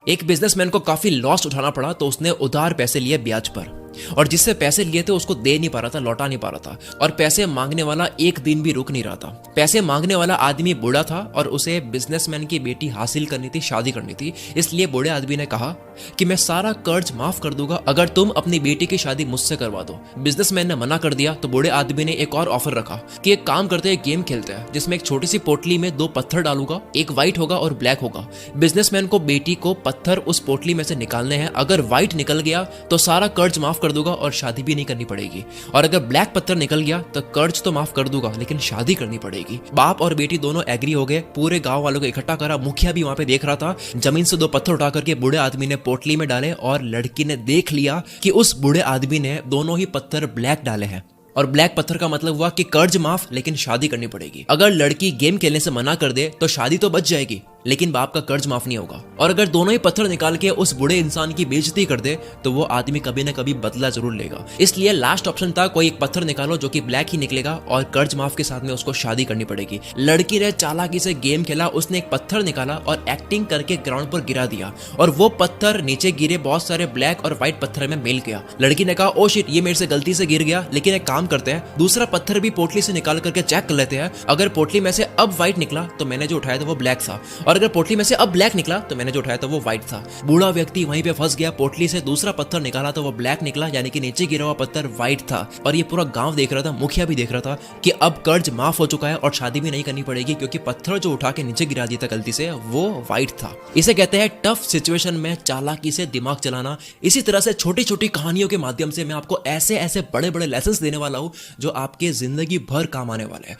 एक बिजनेसमैन को काफी लॉस उठाना पड़ा तो उसने उधार पैसे लिए ब्याज पर, और जिससे पैसे लिए थे उसको दे नहीं पा रहा था, लौटा नहीं पा रहा था, और पैसे मांगने वाला एक दिन भी रुक नहीं रहा था। पैसे मांगने वाला आदमी बूढ़ा था और उसे बिजनेसमैन की बेटी हासिल करनी थी, शादी करनी थी। इसलिए बूढ़े आदमी ने कहा कि मैं सारा कर्ज माफ कर दूंगा अगर तुम अपनी बेटी की शादी मुझसे करवा दो। बिजनेसमैन ने मना कर दिया तो बूढ़े आदमी ने एक और ऑफर रखा कि एक काम करते हैं, गेम खेलते हैं जिसमें एक छोटी सी पोटली में 2 पत्थर डालूंगा, एक व्हाइट होगा और ब्लैक होगा। बिजनेसमैन को बेटी को पत्थर उस पोटली में से निकालने हैं। अगर व्हाइट निकल गया तो सारा कर्ज माफ कर दूंगा और शादी भी नहीं करनी पड़ेगी, और अगर ब्लैक पत्थर निकल गया तो कर्ज तो माफ कर दूंगा लेकिन शादी करनी पड़ेगी। बाप और बेटी दोनों एग्री हो गए, पूरे गांव वालों को इकट्ठा करा। मुखिया भी वहां पे देख रहा था। जमीन से 2 पत्थर उठा करके बूढ़े आदमी ने पोटली में डाले और लड़की ने देख लिया कि उस बूढ़े आदमी ने दोनों ही पत्थर ब्लैक डाले हैं, और ब्लैक पत्थर का मतलब हुआ कि कर्ज माफ लेकिन शादी करनी पड़ेगी। अगर लड़की गेम खेलने से मना कर दे तो शादी तो बच जाएगी लेकिन बाप का कर्ज माफ नहीं होगा, और अगर दोनों ही पत्थर निकाल के उस बूढ़े इंसान की बेइज्जती कर दे तो वो आदमी कभी ना कभी बदला जरूर लेगा। इसलिए लास्ट ऑप्शन था कोई एक पत्थर निकालो जो कि ब्लैक ही निकलेगा और कर्ज माफ के साथ में उसको शादी करनी पड़ेगी। लड़की ने चालाकी से गेम खेला, उसने एक पत्थर निकाला और एक्टिंग करके ग्राउंड पर गिरा दिया, और वो पत्थर नीचे गिरे, बहुत सारे ब्लैक और व्हाइट पत्थर में मिल गया। लड़की ने कहा ओ शिट, ये मेरे से गलती से गिर गया, लेकिन एक काम करते हैं, दूसरा पत्थर भी पोटली से निकाल करके चेक कर लेते हैं। अगर पोटली में से अब व्हाइट निकला तो मैंने जो उठाया था वो ब्लैक था, और अगर पोटली में से अब ब्लैक निकला तो मैंने जो उठाया था वो व्हाइट था। बूढ़ा व्यक्ति वहीं पे फंस गया। पोटली से दूसरा पत्थर निकाला तो वो ब्लैक निकला, यानी कि नीचे गिरा हुआ पत्थर व्हाइट था, और ये पूरा गांव देख रहा था, मुखिया भी देख रहा था कि अब कर्ज माफ हो चुका है और शादी भी नहीं करनी पड़ेगी क्योंकि पत्थर जो उठा के नीचे गिरा दिया था गलती से वो व्हाइट था। इसे कहते हैं टफ सिचुएशन में चालाकी से दिमाग चलाना। इसी तरह से छोटी छोटी कहानियों के माध्यम से मैं आपको ऐसे ऐसे बड़े बड़े लेसन्स देने वाला हूं जो आपके जिंदगी भर काम आने वाले हैं।